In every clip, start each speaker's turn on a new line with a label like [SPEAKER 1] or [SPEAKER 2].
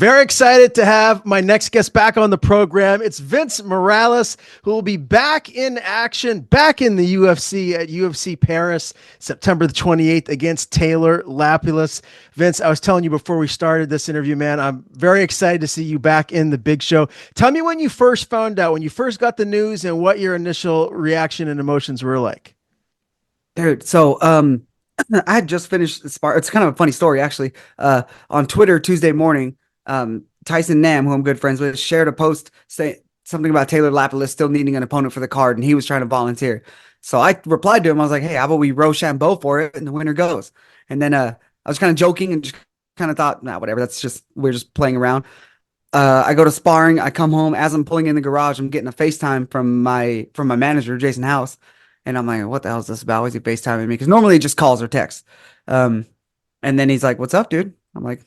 [SPEAKER 1] Very excited to have my next guest back on the program. It's Vince Morales, who will be back in action, back in the UFC at UFC Paris, September the 28th against Taylor Lapilus. Vince, I was telling you before we started this interview, man, I'm very excited to see you back in the big show. Tell me when you first found out, when you first got the news, and what your initial reaction and emotions were like.
[SPEAKER 2] Dude, I had just finished spar. It's kind of a funny story, actually. On Twitter Tuesday morning, Tyson Nam, who I'm good friends with, shared a post saying something about Taylor Lapilus still needing an opponent for the card, and he was trying to volunteer. So I replied to him. I was like, "Hey, how about we Rochambeau for it, and the winner goes?" And then I was kind of joking and just kind of thought, "Nah, whatever. We're just playing around." I go to sparring. I come home. As I'm pulling in the garage, I'm getting a FaceTime from my manager, Jason House. And I'm like, what the hell is this about? Why is he FaceTiming me? Because normally he just calls or texts. And then he's like, what's up, dude? I'm like,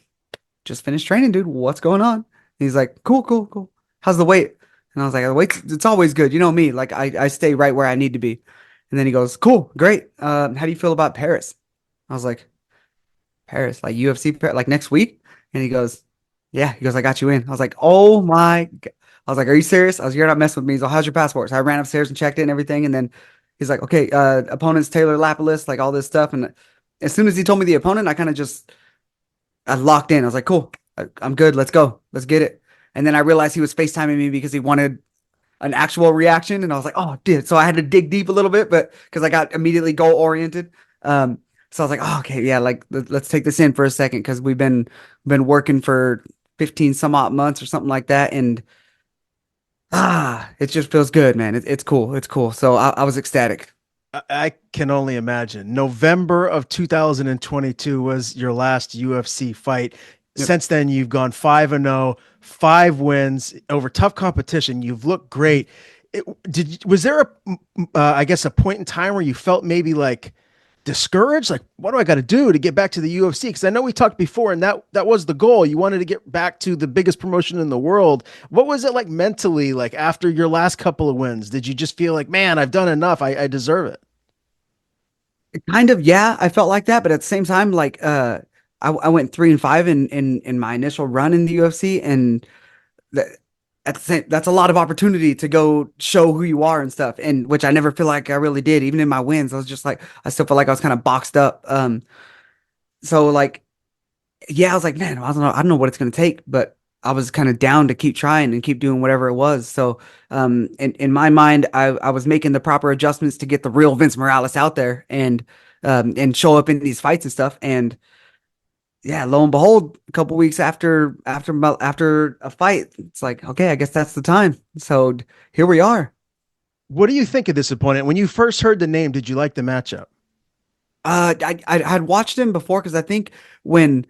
[SPEAKER 2] just finished training, dude. What's going on? And he's like, cool. How's the weight? And I was like, the weight, it's always good. You know me. Like, I stay right where I need to be. And then he goes, cool, great. How do you feel about Paris? I was like, Paris, like UFC, like next week? And he goes, yeah. He goes, I got you in. I was like, oh my God. I was like, are you serious? I was, you're not messing with me. He's like, how's your passport? So I ran upstairs and checked it and everything. And then he's like, okay, opponent's Taylor Lapilus, like all this stuff. And as soon as he told me the opponent, I locked in. I was like, cool, I'm good. Let's go. Let's get it. And then I realized he was FaceTiming me because he wanted an actual reaction. And I was like, oh, dude. So I had to dig deep a little bit, but because I got immediately goal oriented. So I was like, oh, okay, yeah, like let's take this in for a second because we've been working for 15 some odd months or something like that. And it just feels good, man. It's cool. It's cool. So I was ecstatic.
[SPEAKER 1] I can only imagine. November of 2022 was your last UFC fight.
[SPEAKER 2] Yep.
[SPEAKER 1] Since then, you've gone 5-0, 5 wins over tough competition. You've looked great. Was there I guess, a point in time where you felt maybe like discouraged? Like, what do I got to do to get back to the UFC? Because I know we talked before, and that was the goal. You wanted to get back to the biggest promotion in the world. What was it like mentally, like after your last couple of wins? Did you just feel like, man, I've done enough. I deserve it?
[SPEAKER 2] Kind of, yeah, I felt like that, but at the same time, like I went 3-5 in my initial run in the UFC, and that that's a lot of opportunity to go show who you are and stuff, and which I never feel like I really did. Even in my wins, I was just like, I still felt like I was kind of boxed up. So like, yeah, I was like, man, I don't know what it's gonna take, but I was kind of down to keep trying and keep doing whatever it was. So, in my mind, I was making the proper adjustments to get the real Vince Morales out there and show up in these fights and stuff. And yeah, lo and behold, a couple weeks after a fight, it's like, okay, I guess that's the time. So here we are.
[SPEAKER 1] What do you think of this opponent? When you first heard the name, did you like the matchup?
[SPEAKER 2] I'd watched him before because I think when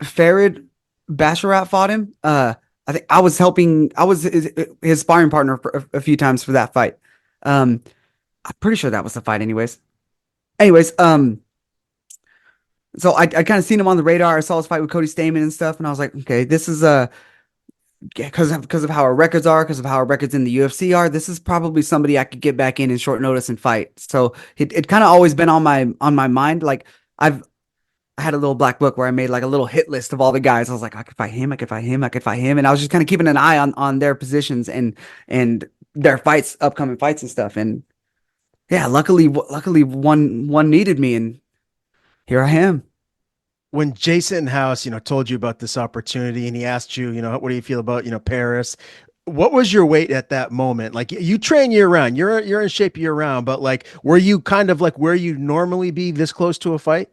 [SPEAKER 2] Farid Basharat fought him, I think I was his sparring partner for a few times for that fight. I'm pretty sure that was the fight anyways. So I kind of seen him on the radar. I saw his fight with Cody Stamann and stuff, and I was like, okay, this is because of how our records are, because of how our records in the UFC are, this is probably somebody I could get back in short notice and fight. So it kind of always been on my mind. Like I had a little black book where I made like a little hit list of all the guys. I was like, I could fight him, I could fight him, I could fight him, and I was just kind of keeping an eye on their positions and their fights, upcoming fights and stuff. And yeah, luckily one needed me, and here I am.
[SPEAKER 1] When Jason House, told you about this opportunity and he asked you, what do you feel about, Paris? What was your weight at that moment? Like, you train year round, you're in shape year round, but like, were you kind of like where you normally be this close to a fight?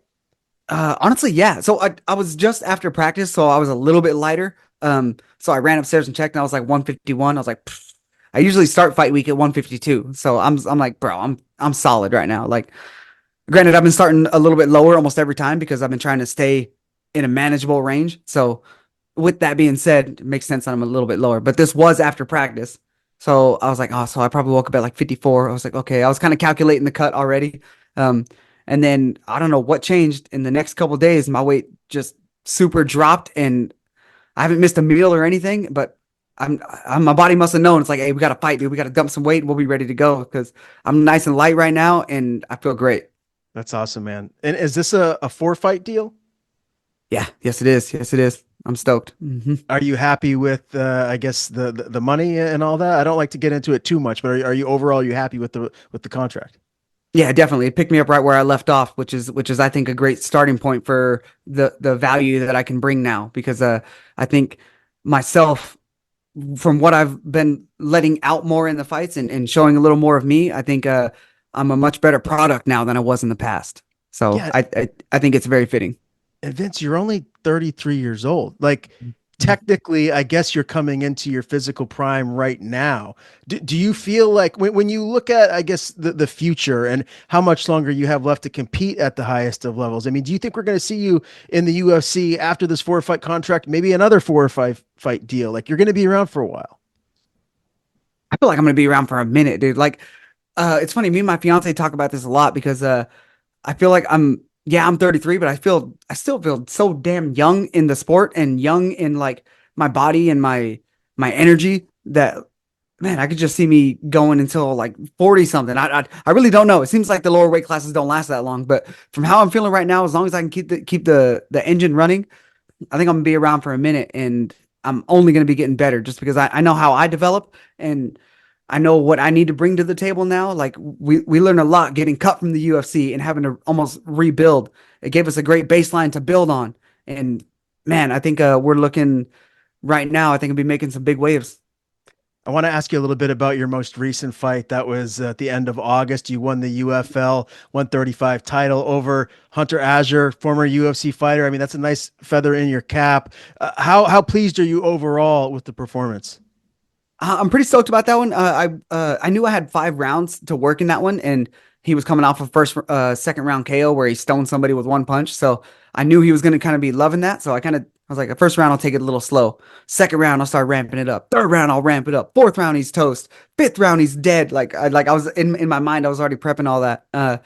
[SPEAKER 2] Honestly, yeah. So I was just after practice, so I was a little bit lighter. So I ran upstairs and checked, and I was like 151. I was like, pfft. I usually start fight week at 152. So I'm like, bro, I'm solid right now. Like, granted, I've been starting a little bit lower almost every time because I've been trying to stay in a manageable range. So with that being said, it makes sense that I'm a little bit lower. But this was after practice. So I was like, oh, so I probably woke up at like 54. I was like, okay, I was kind of calculating the cut already. And then I don't know what changed in the next couple of days. My weight just super dropped, and I haven't missed a meal or anything, but my body must have known. It's like, hey, we got to fight, dude. We got to dump some weight, and we'll be ready to go because I'm nice and light right now, and I feel great.
[SPEAKER 1] That's awesome, man. And is this a 4-fight deal?
[SPEAKER 2] Yeah, yes, it is. Yes, it is. I'm stoked.
[SPEAKER 1] Are you happy with I guess the money and all that? I don't like to get into it too much, but are you overall you happy with the contract?
[SPEAKER 2] Yeah, definitely. It picked me up right where I left off, which is I think a great starting point for the value that I can bring now because I think myself from what I've been letting out more in the fights and showing a little more of me, I think I'm a much better product now than I was in the past. So
[SPEAKER 1] Yeah,
[SPEAKER 2] I think it's very fitting.
[SPEAKER 1] and Vince, you're only 33 years old. Like, technically, I guess you're coming into your physical prime right now. Do you feel like when you look at, I guess, the future and how much longer you have left to compete at the highest of levels? I mean, do you think we're going to see you in the UFC after this 4 fight contract, maybe another 4 or 5 fight deal? Like, you're going to be around for a while.
[SPEAKER 2] I feel like I'm gonna be around for a minute, dude. Like, it's funny. Me and my fiance talk about this a lot because I feel like I'm 33, but I still feel so damn young in the sport and young in like my body and my energy that man, I could just see me going until like 40 something. I really don't know. It seems like the lower weight classes don't last that long, but from how I'm feeling right now, as long as I can keep the engine running, I think I'm gonna be around for a minute and I'm only gonna be getting better just because I know how I develop and I know what I need to bring to the table now. Like we learned a lot getting cut from the UFC and having to almost rebuild. It gave us a great baseline to build on. And man, I think we're looking right now. I think I'll be making some big waves.
[SPEAKER 1] I want to ask you a little bit about your most recent fight. That was at the end of August. You won the UFL 135 title over Hunter Azure, former UFC fighter. I mean, that's a nice feather in your cap. How pleased are you overall with the performance?
[SPEAKER 2] I'm pretty stoked about that one. I knew I had 5 rounds to work in that one, and he was coming off of second round KO where he stoned somebody with one punch. So I knew he was going to kind of be loving that. So I was like, the first round I'll take it a little slow. Second round I'll start ramping it up. Third round I'll ramp it up. Fourth round he's toast. Fifth round he's dead. I was in my mind I was already prepping all that.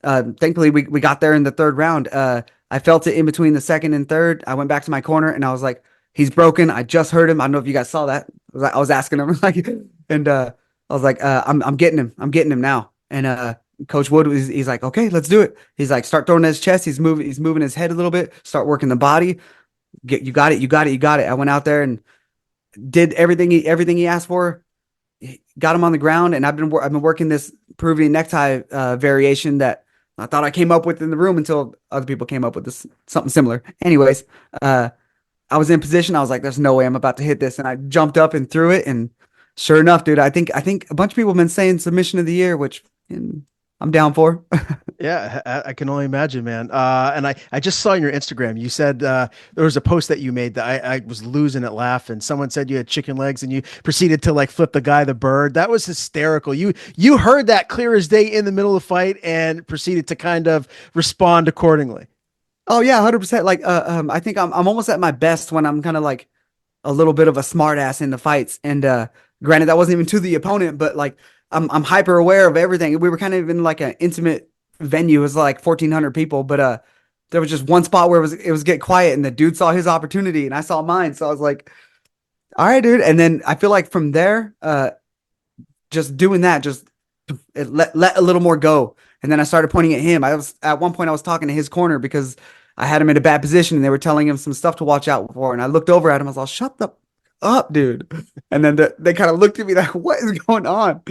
[SPEAKER 2] Thankfully we got there in the third round. I felt it in between the second and third. I went back to my corner and I was like, he's broken. I just heard him. I don't know if you guys saw that. I was asking him like, and I was like, I'm getting him. I'm getting him now. And Coach Wood he's like, okay, let's do it. He's like, start throwing his chest. He's moving his head a little bit. Start working the body. You got it. You got it. You got it. I went out there and did everything he asked for. Got him on the ground, and I've been working this Peruvian necktie variation that I thought I came up with in the room until other people came up with this something similar. Anyways, I was in position. I was like, "There's no way I'm about to hit this," and I jumped up and threw it. And sure enough, dude, I think a bunch of people have been saying submission of the year, which I'm down for.
[SPEAKER 1] Yeah, I can only imagine, man. And I just saw in your Instagram, you said there was a post that you made that I was losing it laughing. Someone said you had chicken legs and you proceeded to like flip the guy the bird. That was hysterical. You heard that clear as day in the middle of the fight and proceeded to kind of respond accordingly.
[SPEAKER 2] Oh yeah, 100%. Like, I think I'm almost at my best when I'm kind of like a little bit of a smart ass in the fights. And granted, that wasn't even to the opponent, but like I'm hyper aware of everything. We were kind of in like an intimate venue. It was like 1,400 people, but there was just one spot where it was get quiet, and the dude saw his opportunity, and I saw mine. So I was like, all right, dude. And then I feel like from there, just doing that, just let a little more go. And then I started pointing at him. At one point I was talking to his corner because I had him in a bad position and they were telling him some stuff to watch out for. And I looked over at him. I was like, shut the up, dude. And then they kind of looked at me like, what is going on?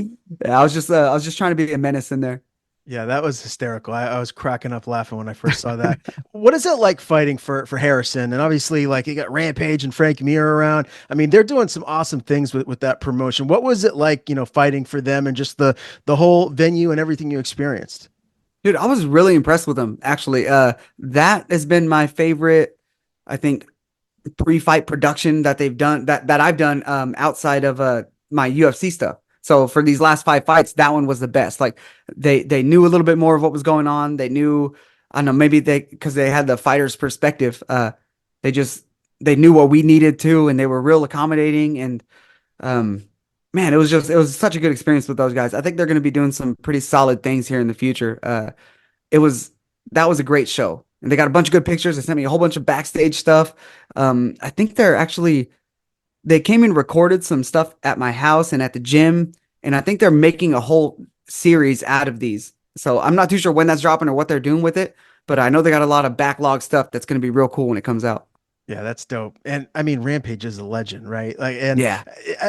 [SPEAKER 2] Yeah, I was just trying to be a menace in there.
[SPEAKER 1] Yeah, that was hysterical. I was cracking up laughing when I first saw that. What is it like fighting for Harrison? And obviously, like you got Rampage and Frank Mir around. I mean, they're doing some awesome things with that promotion. What was it like, fighting for them and just the whole venue and everything you experienced?
[SPEAKER 2] Dude, I was really impressed with him, actually. That has been my favorite, I think, pre-fight production that they've done that I've done outside of my UFC stuff. So for these last 5 fights, that one was the best. Like they knew a little bit more of what was going on. They knew, I don't know, maybe because they had the fighter's perspective. They just they knew what we needed to, and they were real accommodating. And um, man, it was such a good experience with those guys. I think they're going to be doing some pretty solid things here in the future. It was that was a great show, and they got a bunch of good pictures. They sent me a whole bunch of backstage stuff. I think they came and recorded some stuff at my house and at the gym, and I think they're making a whole series out of these. So I'm not too sure when that's dropping or what they're doing with it, but I know they got a lot of backlog stuff that's going to be real cool when it comes out.
[SPEAKER 1] Yeah, that's dope. And I mean, Rampage is a legend, right? Like, and
[SPEAKER 2] Yeah.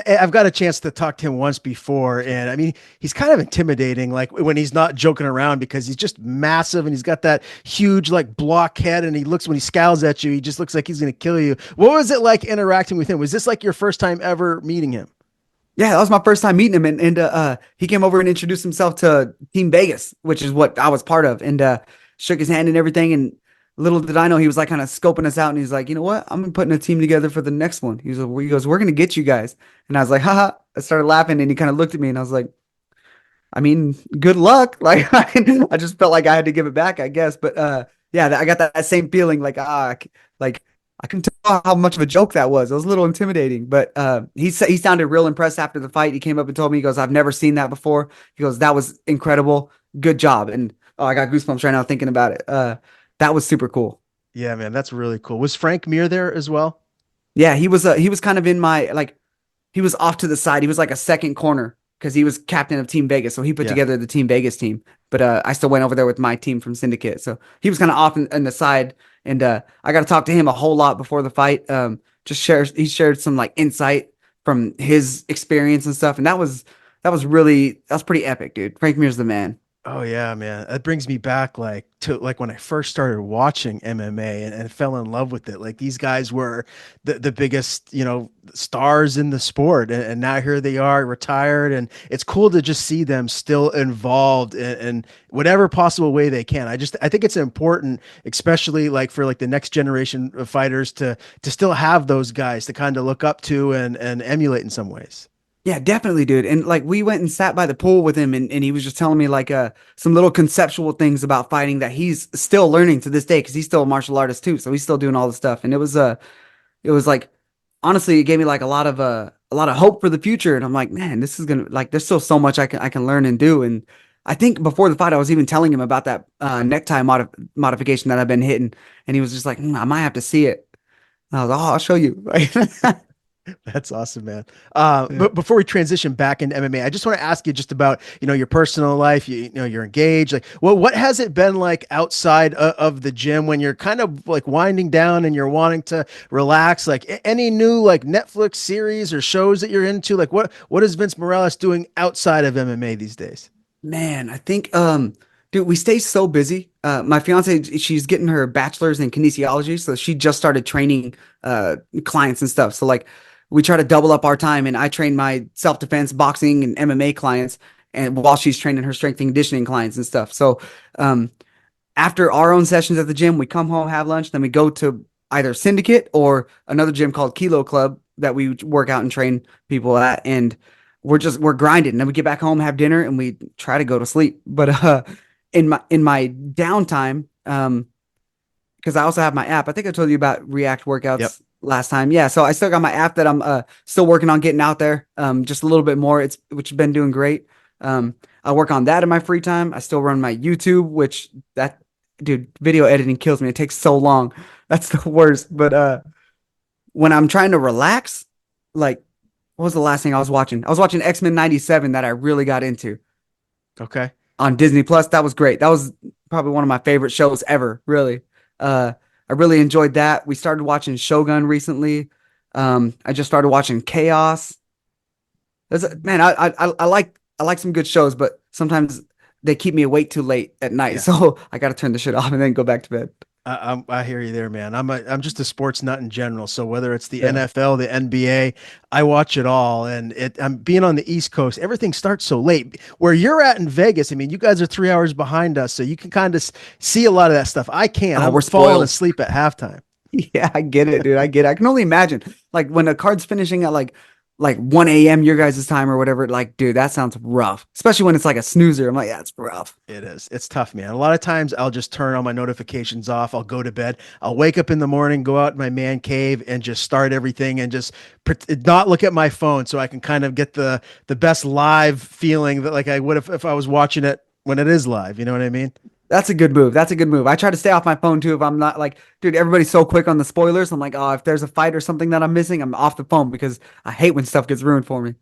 [SPEAKER 1] I've got a chance to talk to him once before, and I mean, he's kind of intimidating, like when he's not joking around because he's just massive and he's got that huge like block head, and he looks when he scowls at you, he just looks like he's gonna kill you. What was it like interacting with him? Was this like your first time ever meeting him?
[SPEAKER 2] Yeah, that was my first time meeting him, and he came over and introduced himself to Team Vegas, which is what I was part of, and shook his hand and everything. And little did I know he was like kind of scoping us out, and he's like, you know what, I'm putting a team together for the next one. He goes, we're gonna get you guys, and I was like, haha. I started laughing, and he kind of looked at me, and I was like, I mean, good luck. Like I just felt like I had to give it back, I guess. But yeah, I got that same feeling like like I can tell how much of a joke that was. It was a little intimidating, but he sounded real impressed after the fight. He came up and told me, he goes, I've never seen that before. He goes, that was incredible. Good job. And oh, I got goosebumps right now thinking about it. That was super cool.
[SPEAKER 1] Yeah, man, that's really cool. Was Frank Mir there as well?
[SPEAKER 2] Yeah, he was kind of in my like he was off to the side. He was like a second corner because he was captain of Team Vegas. So he put
[SPEAKER 1] Yeah.
[SPEAKER 2] together the Team Vegas team. But I still went over there with my team from Syndicate. So he was kind of off in the side. And I got to talk to him a whole lot before the fight. He shared some like insight from his experience and stuff. And that was pretty epic, dude. Frank Mir's the man.
[SPEAKER 1] Oh yeah, man. That brings me back like to like when I first started watching MMA and fell in love with it. Like these guys were the biggest, stars in the sport. And now here they are retired. And it's cool to just see them still involved in whatever possible way they can. I think it's important, especially like for like the next generation of fighters to still have those guys to kind of look up to and emulate in some ways.
[SPEAKER 2] Yeah, definitely, dude. And like we went and sat by the pool with him, and he was just telling me like some little conceptual things about fighting that he's still learning to this day because he's still a martial artist too. So he's still doing all the stuff. And it was like honestly, it gave me like a lot of hope for the future. And I'm like, man, this is gonna like there's still so much I can learn and do. And I think before the fight, I was even telling him about that necktie modification that I've been hitting, and he was just like, I might have to see it. And I was like, oh, I'll show you.
[SPEAKER 1] That's awesome, man.
[SPEAKER 2] Yeah.
[SPEAKER 1] But before we transition back into MMA, I just want to ask you just about, your personal life. You're engaged. Like, well, what has it been like outside of the gym when you're kind of like winding down and you're wanting to relax? Like, any new like Netflix series or shows that you're into? Like, what is Vince Morales doing outside of MMA these days?
[SPEAKER 2] Man, I think dude, we stay so busy. My fiance, she's getting her bachelor's in kinesiology, so she just started training clients and stuff. So like we try to double up our time, and I train my self-defense, boxing, and MMA clients, and while she's training her strength and conditioning clients and stuff. So um after our own sessions at the gym, we come home, have lunch, then we go to either Syndicate or another gym called Kilo Club that we work out and train people at. And we're grinding. And then we get back home, have dinner, and we try to go to sleep. But in my downtime, because I also have my app. I think I told you about React
[SPEAKER 1] Yep.
[SPEAKER 2] workouts last time. Yeah, so I still got my app that I'm still working on getting out there. Just a little bit more. Which has been doing great. I work on that in my free time. I still run my YouTube, which that dude, video editing kills me. It takes so long. That's the worst. But when I'm trying to relax, like what was the last thing I was watching? I was watching X-Men 97 that I really got into
[SPEAKER 1] Okay.
[SPEAKER 2] on Disney Plus. That was great. That was probably one of my favorite shows ever, really. I really enjoyed that. We started watching Shogun recently. I just started watching Chaos. Man, I like some good shows, but sometimes they keep me awake too late at night.
[SPEAKER 1] Yeah.
[SPEAKER 2] So I got to turn the shit off and then go back to bed.
[SPEAKER 1] I hear you there, man. I'm just a sports nut in general. So whether it's the
[SPEAKER 2] Yeah.
[SPEAKER 1] NFL, the NBA, I watch it all. And I'm being on the East Coast. Everything starts so late. Where you're at in Vegas, I mean, you guys are 3 hours behind us, so you can kind of see a lot of that stuff. I can't.
[SPEAKER 2] Oh,
[SPEAKER 1] I'm
[SPEAKER 2] we're
[SPEAKER 1] falling
[SPEAKER 2] spoiled.
[SPEAKER 1] asleep at halftime.
[SPEAKER 2] Yeah, I get it, dude. I get it. I can only imagine. Like when a card's finishing at like 1 a.m. your guys' time or whatever. Like, dude, that sounds rough. Especially when it's like a snoozer. I'm like, yeah, it's rough.
[SPEAKER 1] It is. It's tough, man. A lot of times I'll just turn all my notifications off. I'll go to bed. I'll wake up in the morning, go out in my man cave and just start everything and just not look at my phone so I can kind of get the best live feeling that like I would if I was watching it when it is live. You know what I mean?
[SPEAKER 2] That's a good move. That's a good move. I try to stay off my phone too. If I'm not like, dude, everybody's so quick on the spoilers. I'm like, oh, if there's a fight or something that I'm missing, I'm off the phone because I hate when stuff gets ruined for me.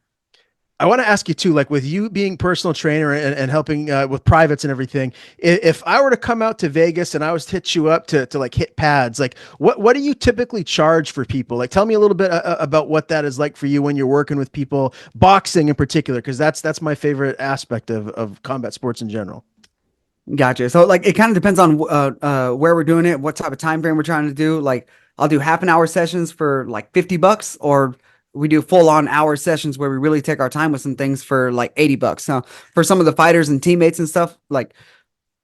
[SPEAKER 1] I want to ask you too, like with you being personal trainer and helping with privates and everything. If I were to come out to Vegas and I was to hit you up to like hit pads, like what do you typically charge for people? Like tell me a little bit about what that is like for you when you're working with people, boxing in particular, because that's my favorite aspect of combat sports in general.
[SPEAKER 2] Gotcha. So like it kind of depends on where we're doing it, what type of time frame we're trying to do. Like I'll do half an hour sessions for like $50, or we do full on hour sessions where we really take our time with some things for like $80. Now, for some of the fighters and teammates and stuff, like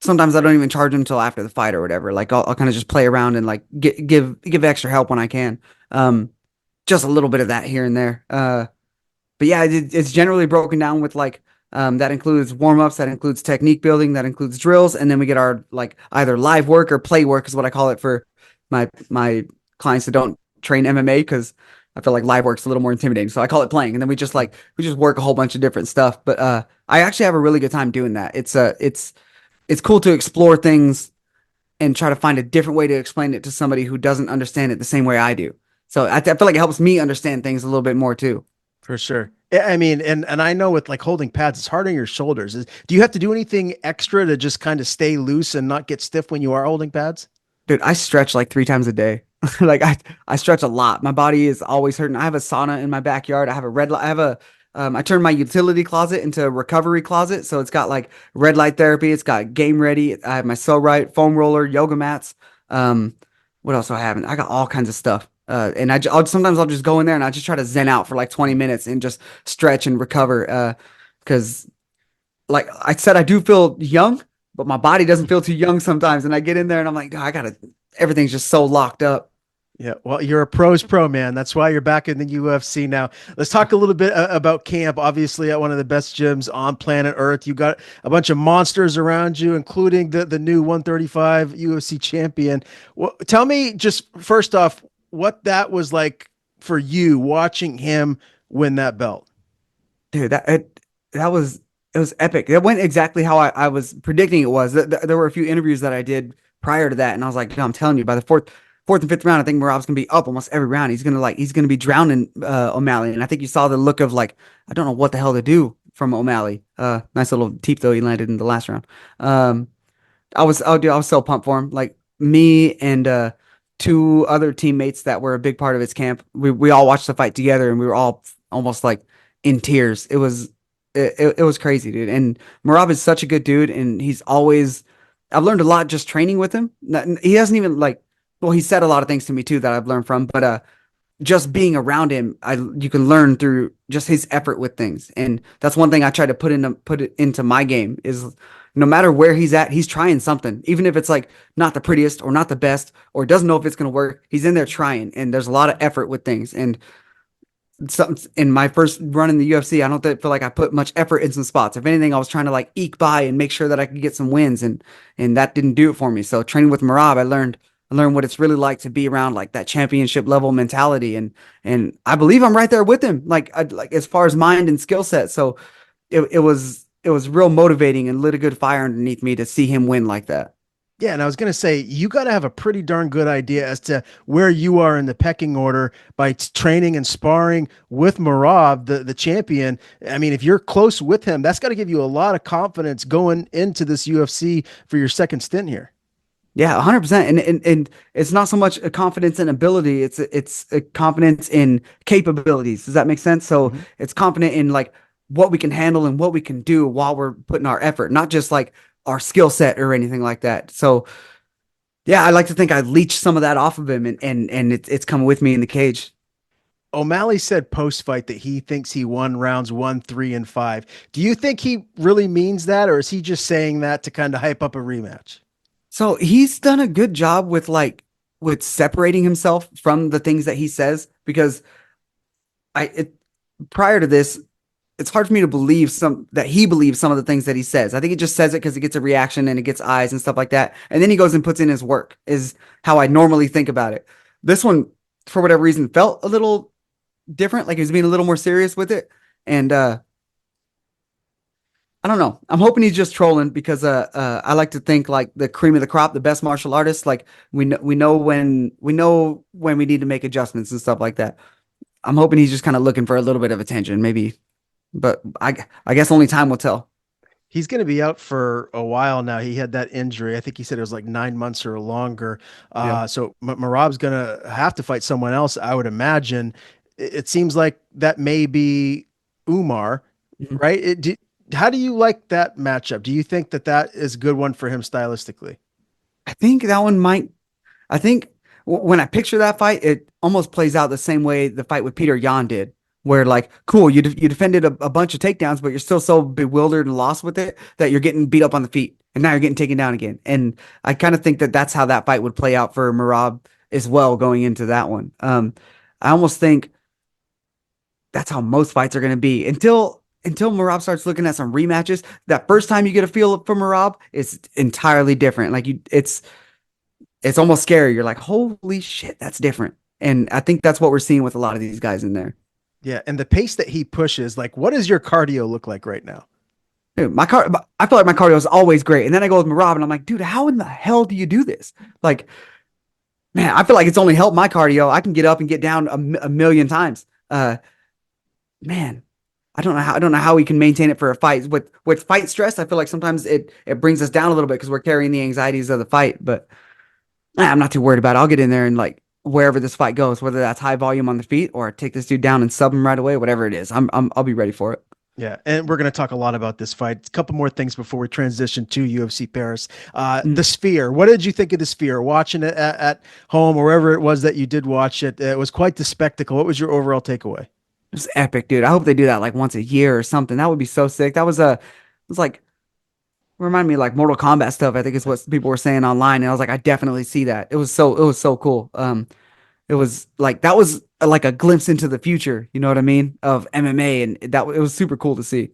[SPEAKER 2] sometimes I don't even charge them until after the fight or whatever. Like I'll kind of just play around and like give extra help when I can. Um, just a little bit of that here and there. But yeah, it's generally broken down with like that includes warm-ups, that includes technique building, that includes drills, and then we get our like either live work or play work is what I call it for my clients that don't train MMA, because I feel like live work's a little more intimidating. So I call it playing, and then we just work a whole bunch of different stuff. But I actually have a really good time doing that. It's cool to explore things and try to find a different way to explain it to somebody who doesn't understand it the same way I do. So I feel like it helps me understand things a little bit more too.
[SPEAKER 1] For sure. I mean, and I know with like holding pads, it's hard on your shoulders. Do you have to do anything extra to just kind of stay loose and not get stiff when you are holding pads?
[SPEAKER 2] Dude, I stretch like 3 times a day. Like I stretch a lot. My body is always hurting. I have a sauna in my backyard. I have a red light. I turned my utility closet into a recovery closet. So it's got like red light therapy. It's got game ready. I have my so right foam roller, yoga mats. Um, what else do I have? I got all kinds of stuff. And sometimes I'll just go in there and I just try to zen out for like 20 minutes and just stretch and recover. Because like I said, I do feel young, but my body doesn't feel too young sometimes. And I get in there and I'm like, "Oh, everything's just so locked up."
[SPEAKER 1] Yeah, well, you're a pro's pro, man. That's why you're back in the UFC now. Let's talk a little bit about camp. Obviously, at one of the best gyms on planet Earth, you got a bunch of monsters around you, including the new 135 UFC champion. Well, tell me just first off what that was like for you watching him win that belt.
[SPEAKER 2] Dude, that was it was epic. It went exactly how I was predicting it was. There were a few interviews that I did prior to that, and I was like, no, I'm telling you, by the fourth and fifth round, I think Murav's gonna be up almost every round. He's gonna be drowning O'Malley, and I think you saw the look of like I don't know what the hell to do from O'Malley. Nice little teep though he landed in the last round. I was so pumped for him. Like me and two other teammates that were a big part of his camp. We all watched the fight together, and we were all almost like in tears. It was crazy, dude. And Marab is such a good dude, and I've learned a lot just training with him. He doesn't even like, well, he said a lot of things to me too that I've learned from, but just being around him, you can learn through just his effort with things. And that's one thing I try to put it into my game is no matter where he's at, he's trying something. Even if it's like not the prettiest or not the best or doesn't know if it's going to work, he's in there trying. And there's a lot of effort with things. And something in my first run in the UFC, I don't feel like I put much effort in some spots. If anything, I was trying to like eke by and make sure that I could get some wins, and that didn't do it for me. So training with Marab, I learned what it's really like to be around like that championship level mentality, and I believe I'm right there with him, like as far as mind and skill set. So it was real motivating and lit a good fire underneath me to see him win like that.
[SPEAKER 1] Yeah, and I was going to say, you got to have a pretty darn good idea as to where you are in the pecking order by training and sparring with Marab, the champion. I mean, if you're close with him, that's got to give you a lot of confidence going into this UFC for your second stint here.
[SPEAKER 2] Yeah, 100%. And it's not so much a confidence in ability, it's a confidence in capabilities. Does that make sense? So
[SPEAKER 1] Mhm.
[SPEAKER 2] it's confident in like what we can handle and what we can do while we're putting our effort, not just like our skill set or anything like that. So yeah, I like to think I leached some of that off of him, and it's coming with me in the cage.
[SPEAKER 1] O'Malley said post fight that he thinks he won rounds 1, 3, and 5. Do you think he really means that, or is he just saying that to kind of hype up a rematch?
[SPEAKER 2] So he's done a good job with with separating himself from the things that he says, because I it prior to this, it's hard for me to believe some that he believes some of the things that he says. I think he just says it because it gets a reaction and it gets eyes and stuff like that. And then he goes and puts in his work, is how I normally think about it. This one, for whatever reason, felt a little different, like he was being a little more serious with it. And I don't know. I'm hoping he's just trolling, because I like to think like the cream of the crop, the best martial artists, like we know when we need to make adjustments and stuff like that. I'm hoping he's just kind of looking for a little bit of attention, maybe. but I guess only time will tell.
[SPEAKER 1] He's going to be out for a while now. He had that injury. I think he said it was like 9 months or longer.
[SPEAKER 2] Yeah.
[SPEAKER 1] So Marab's going to have to fight someone else, I would imagine. It seems like that may be Umar,
[SPEAKER 2] Mhm.
[SPEAKER 1] right? How do you like that matchup? Do you think that that is a good one for him stylistically?
[SPEAKER 2] I think that one might. I think when I picture that fight, it almost plays out the same way the fight with Peter Yan did, where like, cool, you defended a bunch of takedowns, but you're still so bewildered and lost with it that you're getting beat up on the feet, and now you're getting taken down again. And I kind of think that that's how that fight would play out for Marab as well going into that one. I almost think that's how most fights are going to be until Marab starts looking at some rematches. That first time you get a feel for Marab, it's entirely different. Like it's almost scary. You're like, holy shit, that's different. And I think that's what we're seeing with a lot of these guys in there.
[SPEAKER 1] Yeah. And the pace that he pushes, like, what does your cardio look like right now?
[SPEAKER 2] Dude, I feel like my cardio is always great. And then I go with Marab and I'm like, dude, how in the hell do you do this? Like, man, I feel like it's only helped my cardio. I can get up and get down a million times. Man, I don't know how we can maintain it for a fight. With fight stress, I feel like sometimes it brings us down a little bit because we're carrying the anxieties of the fight. But I'm not too worried about it. I'll get in there and like wherever this fight goes, whether that's high volume on the feet or take this dude down and sub him right away, whatever it is. I'll be ready for it.
[SPEAKER 1] Yeah, and we're going to talk a lot about this fight. A couple more things before we transition to UFC Paris.
[SPEAKER 2] Mm.
[SPEAKER 1] The Sphere. What did you think of the Sphere? Watching it at home or wherever it was that you did watch it, it was quite the spectacle. What was your overall takeaway?
[SPEAKER 2] It was epic, dude. I hope they do that like once a year or something. That would be so sick. That was it was like remind me of, like Mortal Kombat stuff. I think is what people were saying online, and I was like, I definitely see that. It was so cool. It was like that was like a glimpse into the future. You know what I mean of MMA, and that it was super cool to see.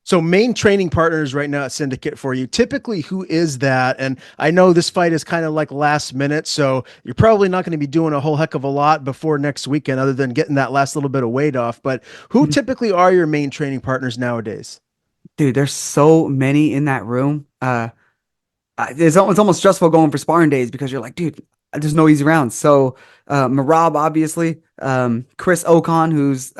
[SPEAKER 1] So, main training partners right now at Syndicate for you. Typically, who is that? And I know this fight is kind of like last minute, so you're probably not going to be doing a whole heck of a lot before next weekend, other than getting that last little bit of weight off. But who
[SPEAKER 2] Mhm.
[SPEAKER 1] typically are your main training partners nowadays?
[SPEAKER 2] Dude, there's so many in that room. It's almost stressful going for sparring days because you're like, dude, there's no easy rounds. So Marab, obviously, Chris Ocon, who's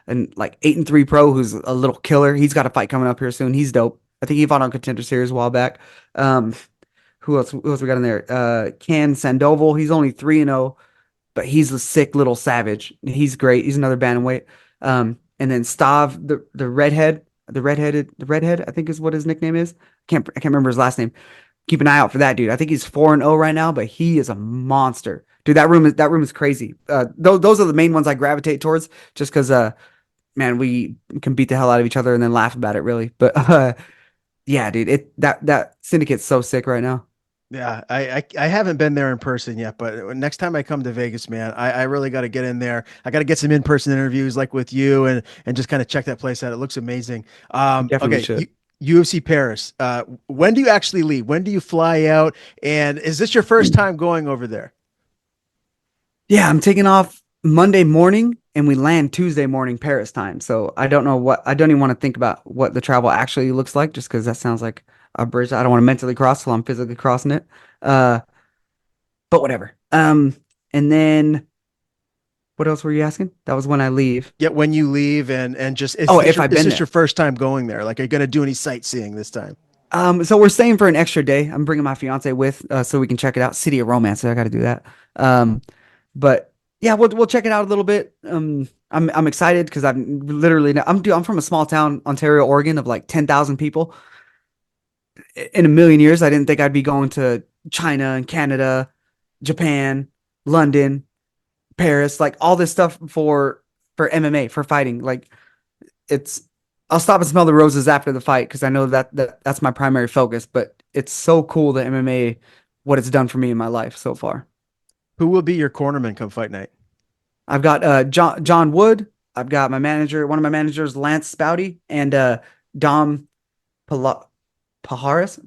[SPEAKER 2] an like 8-3 pro, who's a little killer. He's got a fight coming up here soon. He's dope. I think he fought on Contender Series a while back. Um, who else? Who else we got in there? Can Sandoval. He's only 3-0, but he's a sick little savage. He's great. He's another bantamweight. And then Stav, the redhead, the redhead, I think is what his nickname is. I can't remember his last name. Keep an eye out for that dude. I think he's 4-0 right now, but he is a monster. Dude, that room is crazy. Those are the main ones I gravitate towards just because man, we can beat the hell out of each other and then laugh about it really. But yeah, dude, that syndicate's so sick right now.
[SPEAKER 1] Yeah, I haven't been there in person yet, but next time I come to Vegas, man, I really got to get in there. I got to get some in-person interviews like with you and just kind of check that place out. It looks amazing.
[SPEAKER 2] You definitely
[SPEAKER 1] Okay,
[SPEAKER 2] should.
[SPEAKER 1] UFC Paris. When do you actually leave? When do you fly out? And is this your first time going over there?
[SPEAKER 2] Yeah, I'm taking off Monday morning and we land Tuesday morning Paris time. So I don't even want to think about what the travel actually looks like just because that sounds like a bridge I don't want to mentally cross while I'm physically crossing it. Uh, but whatever. And then what else were you asking? That was when I leave.
[SPEAKER 1] Yet when you leave and just
[SPEAKER 2] Oh, if I've
[SPEAKER 1] is
[SPEAKER 2] been
[SPEAKER 1] this your
[SPEAKER 2] there.
[SPEAKER 1] first time going there? Like, are you gonna do any sightseeing this time?
[SPEAKER 2] So we're staying for an extra day. I'm bringing my fiance with, so we can check it out. City of Romance. So I got to do that. Um, but yeah, we'll check it out a little bit. I'm excited because I'm from a small town, Ontario, Oregon, of like 10,000 people. In a million years, I didn't think I'd be going to China and Canada, Japan, London, Paris, like all this stuff for MMA for fighting. Like it's I'll stop and smell the roses after the fight because I know that's my primary focus. But it's so cool that MMA, what it's done for me in my life so far.
[SPEAKER 1] Who will be your cornerman come fight night?
[SPEAKER 2] I've got John Wood. I've got one of my managers, Lance Spouty, and Dom Pala- Polaris.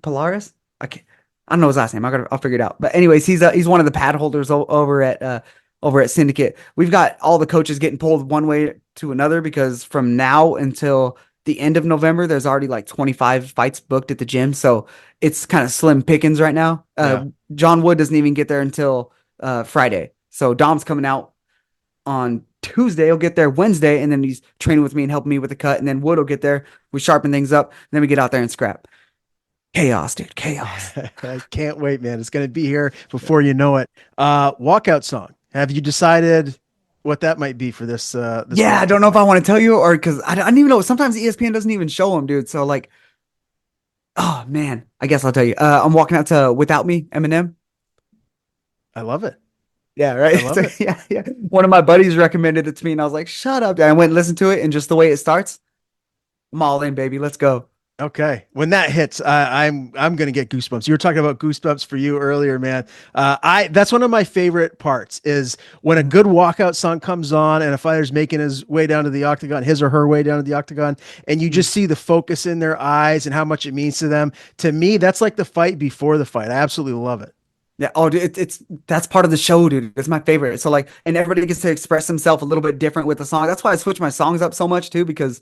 [SPEAKER 2] I can't, I don't know his last name. I'll figure it out. But anyways, he's one of the pad holders over at Syndicate. We've got all the coaches getting pulled one way to another because from now until the end of November, there's already like 25 fights booked at the gym. So it's kind of slim pickings right now.
[SPEAKER 1] Yeah.
[SPEAKER 2] John Wood doesn't even get there until Friday. So Dom's coming out on Tuesday. He'll get there Wednesday, and then he's training with me and helping me with the cut. And then Wood will get there. We sharpen things up, and then we get out there and scrap. Chaos, dude. Chaos.
[SPEAKER 1] I can't wait, man. It's going to be here before you know it. Walkout song. Have you decided what that might be for this
[SPEAKER 2] Yeah,
[SPEAKER 1] fight?
[SPEAKER 2] I don't know if I want to tell you or because I don't even know. Sometimes ESPN doesn't even show them, dude. So like, oh man, I guess I'll tell you. I'm walking out to "Without Me," Eminem.
[SPEAKER 1] I love it.
[SPEAKER 2] Yeah,
[SPEAKER 1] I
[SPEAKER 2] right.
[SPEAKER 1] love
[SPEAKER 2] So,
[SPEAKER 1] it.
[SPEAKER 2] yeah, yeah. One of my buddies recommended it to me, and I was like, "Shut up!" And I went and listened to it, and just the way it starts, I'm all in, baby. Let's go.
[SPEAKER 1] Okay, when that hits, I'm gonna get goosebumps. You were talking about goosebumps for you earlier, man. I That's one of my favorite parts is when a good walkout song comes on and a fighter's making his way down to the octagon, his or her way down to the octagon, and you just see the focus in their eyes and how much it means to them. To me, that's like the fight before the fight. I absolutely love it.
[SPEAKER 2] Yeah. Oh, dude, it's that's part of the show, dude. It's my favorite. So like, and everybody gets to express himself a little bit different with the song. That's why I switch my songs up so much too, because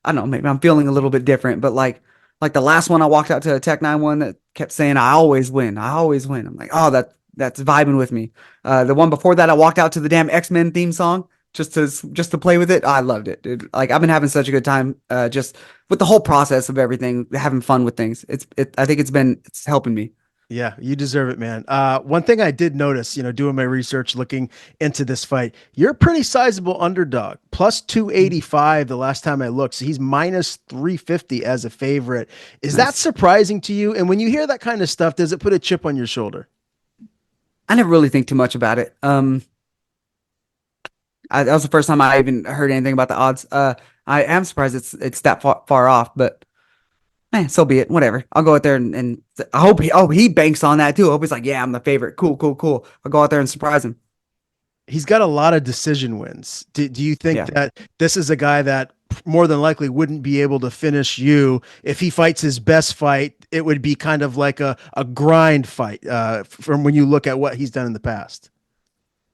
[SPEAKER 2] I don't know, maybe I'm feeling a little bit different. But like the last one, I walked out to a Tech 9 one that kept saying, "I always win. I always win." I'm like, oh, that's vibing with me. The one before that, I walked out to the damn X-Men theme song just to play with it. I loved it, dude. Like I've been having such a good time, just with the whole process of everything, having fun with things. I think it's helping me.
[SPEAKER 1] Yeah, you deserve it, man. One thing I did notice, doing my research, looking into this fight, you're a pretty sizable underdog, plus 285 the last time I looked. So he's minus 350 as a favorite. Is that
[SPEAKER 2] Nice.
[SPEAKER 1] surprising to you? And when you hear that kind of stuff, does it put a chip on your shoulder?
[SPEAKER 2] I never really think too much about it. That was the first time I even heard anything about the odds. I am surprised it's that far off, but man, so be it. Whatever. I'll go out there and I hope he banks on that too. I hope he's like, yeah, I'm the favorite. Cool, cool, cool. I'll go out there and surprise him.
[SPEAKER 1] He's got a lot of decision wins. Do you think
[SPEAKER 2] Yeah.
[SPEAKER 1] that this is a guy that more than likely wouldn't be able to finish you if he fights his best fight? It would be kind of like a grind fight from when you look at what he's done in the past.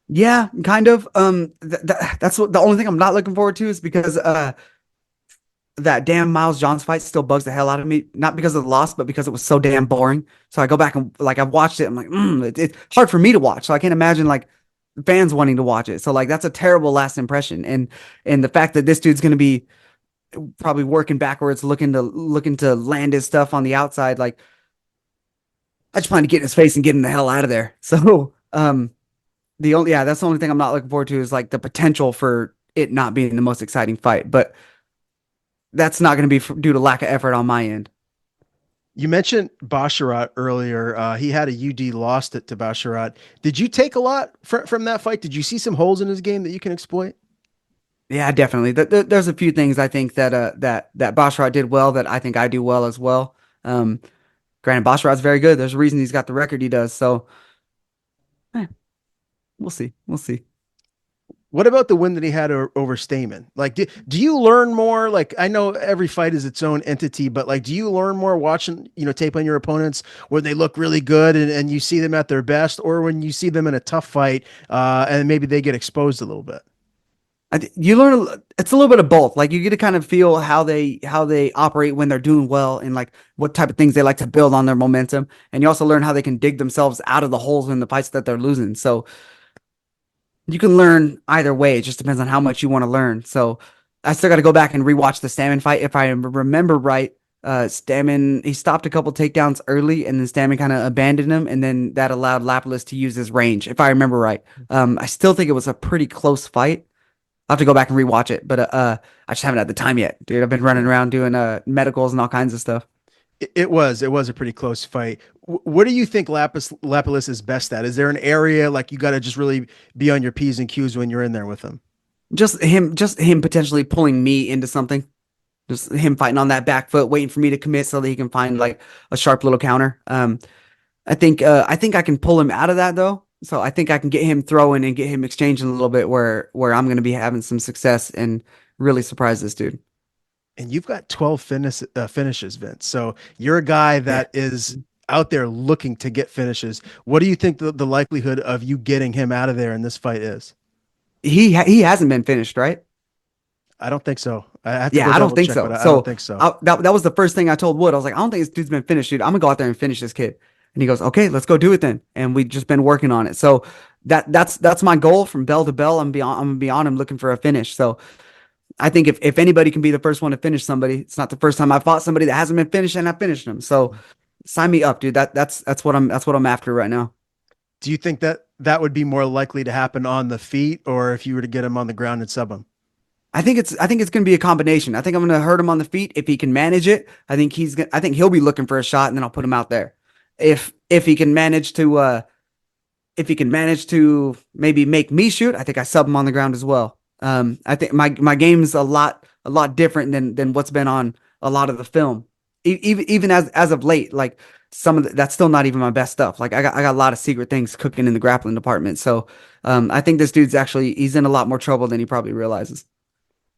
[SPEAKER 2] Yeah, kind of. That's what the only thing I'm not looking forward to is because that damn Miles Johns fight still bugs the hell out of me. Not because of the loss, but because it was so damn boring. So I go back and like I've watched it. I'm like, it's hard for me to watch. So I can't imagine like fans wanting to watch it. So like that's a terrible last impression. And the fact that this dude's gonna be probably working backwards, looking to land his stuff on the outside, like I just plan to get in his face and get him the hell out of there. So that's the only thing I'm not looking forward to is like the potential for it not being the most exciting fight. But that's not going to be due to lack of effort on my end.
[SPEAKER 1] You mentioned Basharat earlier. He had a UD, lost it to Basharat. Did you take a lot from that fight? Did you see some holes in his game that you can exploit?
[SPEAKER 2] Yeah, definitely. There's a few things I think that Basharat did well that I think I do well as well. Um, Granted, Basharat's very good. There's a reason he's got the record he does. So we'll see. We'll see.
[SPEAKER 1] What about the win that he had over Stamen? Like, do you learn more? Like, I know every fight is its own entity, but like, do you learn more watching, tape on your opponents where they look really good and you see them at their best, or when you see them in a tough fight and maybe they get exposed a little bit?
[SPEAKER 2] You learn it's a little bit of both. Like you get to kind of feel how they operate when they're doing well and like what type of things they like to build on their momentum. And you also learn how they can dig themselves out of the holes in the fights that they're losing. So you can learn either way. It just depends on how much you want to learn. So I still got to go back and rewatch the Stamen fight. If I remember right, Stamen, he stopped a couple takedowns early and then Stamen kind of abandoned him. And then that allowed Lapilus to use his range, if I remember right. I still think it was a pretty close fight. I'll have to go back and rewatch it, but I just haven't had the time yet, dude. I've been running around doing medicals and all kinds of stuff.
[SPEAKER 1] It was a pretty close fight. What do you think Lapilus is best at? Is there an area like you got to just really be on your P's and Q's when you're in there with him?
[SPEAKER 2] Just him potentially pulling me into something. Just him fighting on that back foot, waiting for me to commit so that he can find like a sharp little counter. I think I can pull him out of that though. So I think I can get him throwing and get him exchanging a little bit where I'm going to be having some success and really surprise this dude.
[SPEAKER 1] And you've got 12 finishes, Vince. So you're a guy
[SPEAKER 2] Yeah.
[SPEAKER 1] that is out there looking to get finishes. What do you think the likelihood of you getting him out of there in this fight is?
[SPEAKER 2] He hasn't been finished, right?
[SPEAKER 1] I don't think so. I have to
[SPEAKER 2] Yeah,
[SPEAKER 1] go
[SPEAKER 2] I don't
[SPEAKER 1] double
[SPEAKER 2] think
[SPEAKER 1] check,
[SPEAKER 2] so.
[SPEAKER 1] but I don't
[SPEAKER 2] So
[SPEAKER 1] think so.
[SPEAKER 2] that was the first thing I told Wood. I was like, I don't think this dude's been finished, dude. I'm gonna go out there and finish this kid. And he goes, okay, let's go do it then. And we've just been working on it. So that's my goal from bell to bell. I'm gonna be on him looking for a finish. So I think if anybody can be the first one to finish somebody, it's not the first time I fought somebody that hasn't been finished and I finished them. So sign me up, dude. That's what I'm after right now.
[SPEAKER 1] Do you think that that would be more likely to happen on the feet, or if you were to get him on the ground and sub him?
[SPEAKER 2] I think it's going to be a combination. I think I'm going to hurt him on the feet if he can manage it. I think he'll be looking for a shot and then I'll put him out there. If he can manage to if he can manage to maybe make me shoot, I think I sub him on the ground as well. I think my game's a lot different than what's been on a lot of the film. Even as of late, like that's still not even my best stuff. Like I got a lot of secret things cooking in the grappling department. So I think this dude's he's in a lot more trouble than he probably realizes.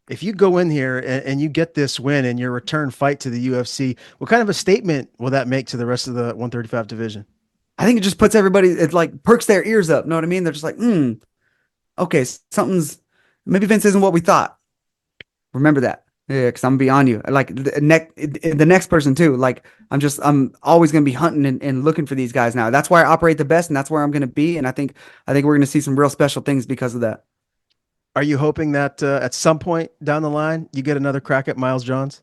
[SPEAKER 1] If you go in here and you get this win in your return fight to the UFC, what kind of a statement will that make to the rest of the 135 division?
[SPEAKER 2] I think it just puts everybody, it like perks their ears up. Know what I mean? They're just like, okay, maybe Vince isn't what we thought. Remember that. Yeah, because I'm beyond you. Like the next person too. Like I'm always gonna be hunting and looking for these guys now. That's where I operate the best, and that's where I'm gonna be. And I think we're gonna see some real special things because of that.
[SPEAKER 1] Are you hoping that at some point down the line you get another crack at Miles Johns?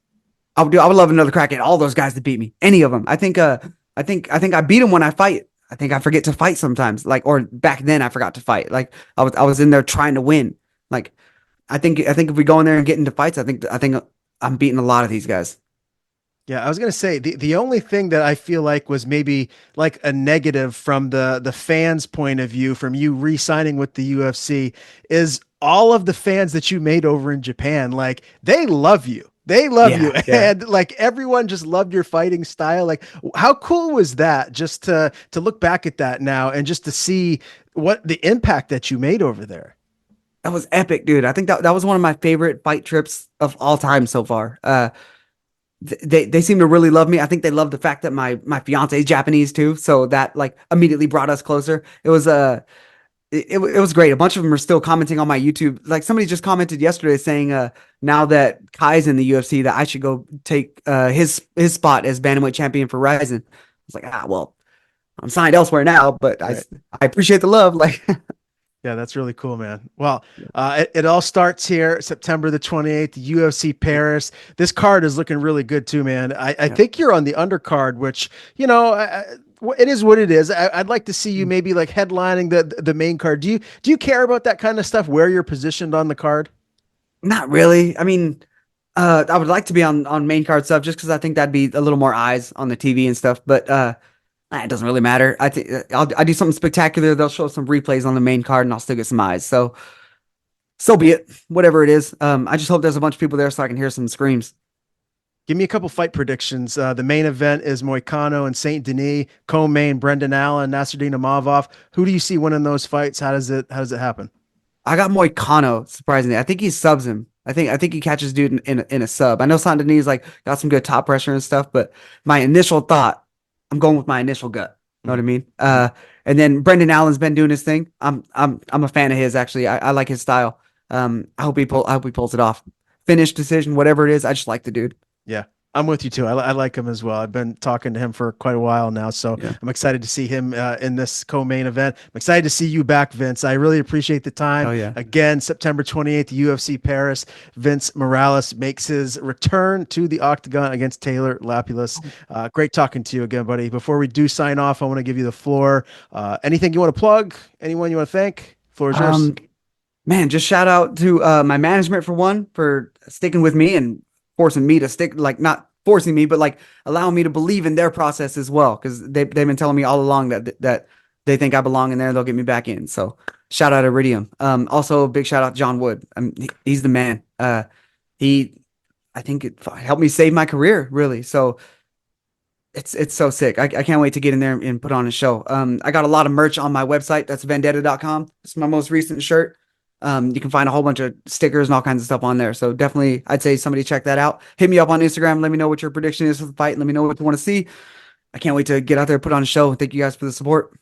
[SPEAKER 2] I would love another crack at all those guys to beat me. Any of them. I think I beat them when I fight. I think I forget to fight sometimes. Like, or back then I forgot to fight. Like I was in there trying to win. Like I think if we go in there and get into fights, I think I'm beating a lot of these guys.
[SPEAKER 1] Yeah, I was gonna say the only thing that I feel like was maybe like a negative from the fans' point of view, from you re-signing with the UFC, is all of the fans that you made over in Japan. Like they love you. They love you.
[SPEAKER 2] Yeah.
[SPEAKER 1] And like everyone just loved your fighting style. Like how cool was that just to look back at that now and just to see what the impact that you made over there?
[SPEAKER 2] That was epic, dude. I think that was one of my favorite fight trips of all time so far. They seem to really love me. I think they love the fact that my fiance is Japanese too, so that like immediately brought us closer. It was great. A bunch of them are still commenting on my YouTube. Like somebody just commented yesterday saying now that Kai's in the UFC that I should go take his spot as bantamweight champion for Ryzen. I was like, well, I'm signed elsewhere now, but
[SPEAKER 1] Right.
[SPEAKER 2] I appreciate the love. Like
[SPEAKER 1] Yeah, that's really cool, man. Well, it all starts here September the 28th, UFC Paris. This card is looking really good too, man. I think you're on the undercard, which, it is what it is. I'd like to see you maybe like headlining the main card. Do you care about that kind of stuff, where you're positioned on the card?
[SPEAKER 2] not really. I mean, I would like to be on main card stuff just because I think that'd be a little more eyes on the TV and stuff. But it doesn't really matter. I think I do something spectacular. They'll show some replays on the main card, and I'll still get some eyes. So be it. Whatever it is. I just hope there's a bunch of people there so I can hear some screams.
[SPEAKER 1] Give me a couple fight predictions. The main event is Moicano and Saint Denis, co-main Brendan Allen, Nasruddin Imavov. Who do you see winning those fights? How does it happen?
[SPEAKER 2] I got Moicano, surprisingly. I think he subs him. I think he catches dude in a sub. I know Saint Denis like got some good top pressure and stuff, but my initial thought, I'm going with my initial gut. Know what I mean? And then Brendan Allen's been doing his thing. I'm a fan of his actually. I like his style. I hope I hope he pulls it off. Finish decision, whatever it is. I just like the dude.
[SPEAKER 1] Yeah, I'm with you too. I like him as well. I've been talking to him for quite a while now, so
[SPEAKER 2] Yeah.
[SPEAKER 1] I'm excited to see him in this co-main event. I'm excited to see you back, Vince. I really appreciate the time.
[SPEAKER 2] Oh yeah.
[SPEAKER 1] Again, September 28th, UFC Paris. Vince Morales makes his return to the octagon against Taylor Lapilus. Great talking to you again, buddy. Before we do sign off, I want to give you the floor. Anything you want to plug? Anyone you want to thank? Floor is yours.
[SPEAKER 2] Man, just shout out to my management for one for sticking with me and forcing me to stick, like not forcing me, but like allowing me to believe in their process as well. Cause they've been telling me all along that they think I belong in there. They'll get me back in. So shout out to Iridium. Also a big shout out to John Wood. He's the man. I think it helped me save my career really. So it's so sick. I can't wait to get in there and put on a show. I got a lot of merch on my website. That's vendetta.com. It's my most recent shirt. You can find a whole bunch of stickers and all kinds of stuff on there. So definitely, I'd say somebody check that out. Hit me up on Instagram. Let me know what your prediction is for the fight. Let me know what you want to see. I can't wait to get out there, put on a show. Thank you guys for the support.